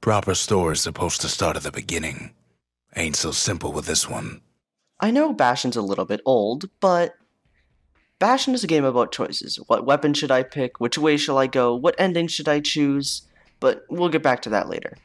Proper story's supposed to start at the beginning. Ain't so simple with this one. I know Bastion's a little bit old, but Bastion is a game about choices. What weapon should I pick? Which way shall I go? What ending should I choose? But we'll get back to that later.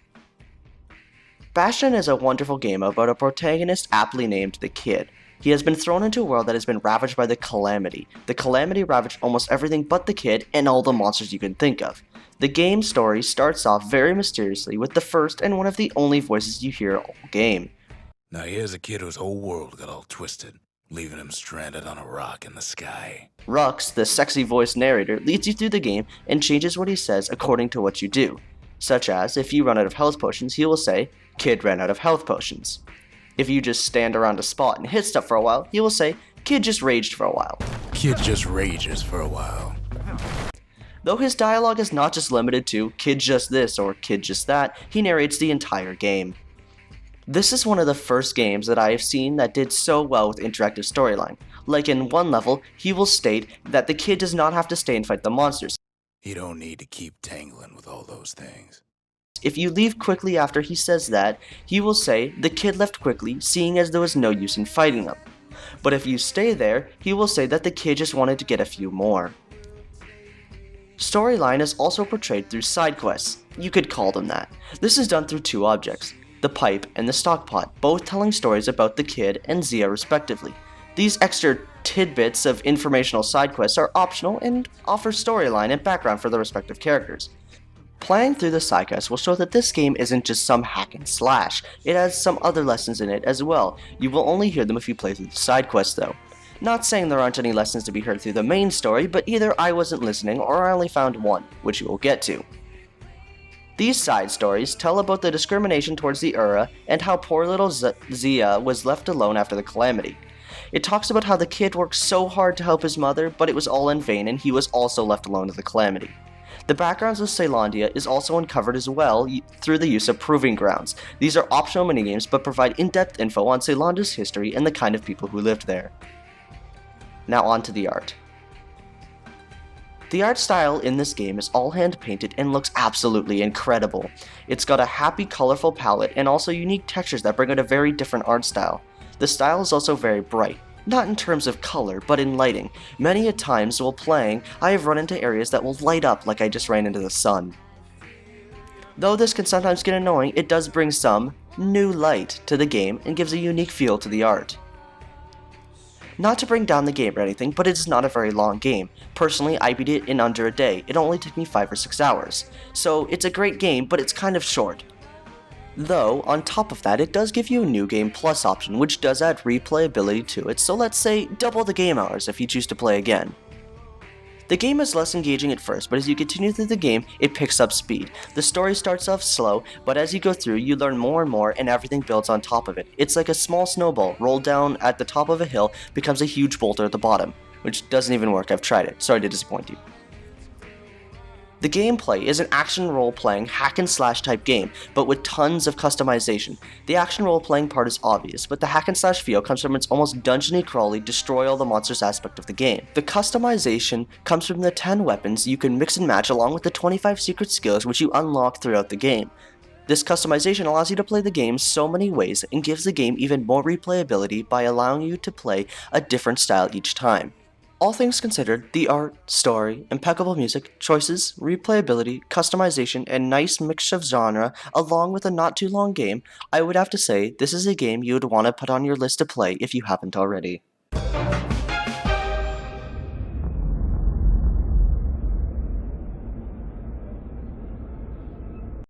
Bastion is a wonderful game about a protagonist aptly named the Kid. He has been thrown into a world that has been ravaged by the Calamity. The Calamity ravaged almost everything but the Kid and all the monsters you can think of. The game's story starts off very mysteriously with the first and one of the only voices you hear all game. Now here's a kid whose whole world got all twisted, leaving him stranded on a rock in the sky. Rux, the sexy voice narrator, leads you through the game and changes what he says according to what you do. Such as, if you run out of health potions, he will say, "Kid ran out of health potions." If you just stand around a spot and hit stuff for a while, he will say, "Kid just raged for a while." Kid just rages for a while. Though his dialogue is not just limited to "kid just this" or "kid just that," he narrates the entire game. This is one of the first games that I have seen that did so well with interactive storyline. Like in one level, he will state that the kid does not have to stay and fight the monsters. You don't need to keep tangling with all those things. If you leave quickly after he says that, he will say the kid left quickly, seeing as there was no use in fighting them. But if you stay there, he will say that the kid just wanted to get a few more. Storyline is also portrayed through side quests. You could call them that. This is done through two objects, the pipe and the stockpot, both telling stories about the kid and Zia respectively. These extra tidbits of informational side quests are optional and offer storyline and background for the respective characters. Playing through the side quests will show that this game isn't just some hack and slash, it has some other lessons in it as well. You will only hear them if you play through the side quests though. Not saying there aren't any lessons to be heard through the main story, but either I wasn't listening or I only found one, which you will get to. These side stories tell about the discrimination towards the Ura and how poor little Zia was left alone after the Calamity. It talks about how the kid worked so hard to help his mother, but it was all in vain and he was also left alone to the Calamity. The backgrounds of Caelondia is also uncovered as well through the use of Proving Grounds. These are optional minigames but provide in-depth info on Caelondia's history and the kind of people who lived there. Now on to the art. The art style in this game is all hand painted and looks absolutely incredible. It's got a happy, colorful palette and also unique textures that bring out a very different art style. The style is also very bright, not in terms of color, but in lighting. Many a times while playing, I have run into areas that will light up like I just ran into the sun. Though this can sometimes get annoying, it does bring some new light to the game and gives a unique feel to the art. Not to bring down the game or anything, but it is not a very long game. Personally, I beat it in under a day. It only took me 5 or 6 hours. So it's a great game, but it's kind of short. Though, on top of that, it does give you a New Game Plus option, which does add replayability to it, so let's say double the game hours if you choose to play again. The game is less engaging at first, but as you continue through the game, it picks up speed. The story starts off slow, but as you go through, you learn more and more, and everything builds on top of it. It's like a small snowball rolled down at the top of a hill, becomes a huge boulder at the bottom, which doesn't even work. I've tried it. Sorry to disappoint you. The gameplay is an action role-playing hack-and-slash type game, but with tons of customization. The action role-playing part is obvious, but the hack-and-slash feel comes from its almost dungeony crawly, destroy all the monsters aspect of the game. The customization comes from the 10 weapons you can mix and match along with the 25 secret skills which you unlock throughout the game. This customization allows you to play the game so many ways and gives the game even more replayability by allowing you to play a different style each time. All things considered, the art, story, impeccable music, choices, replayability, customization, and nice mix of genre, along with a not too long game, I would have to say this is a game you would want to put on your list to play if you haven't already.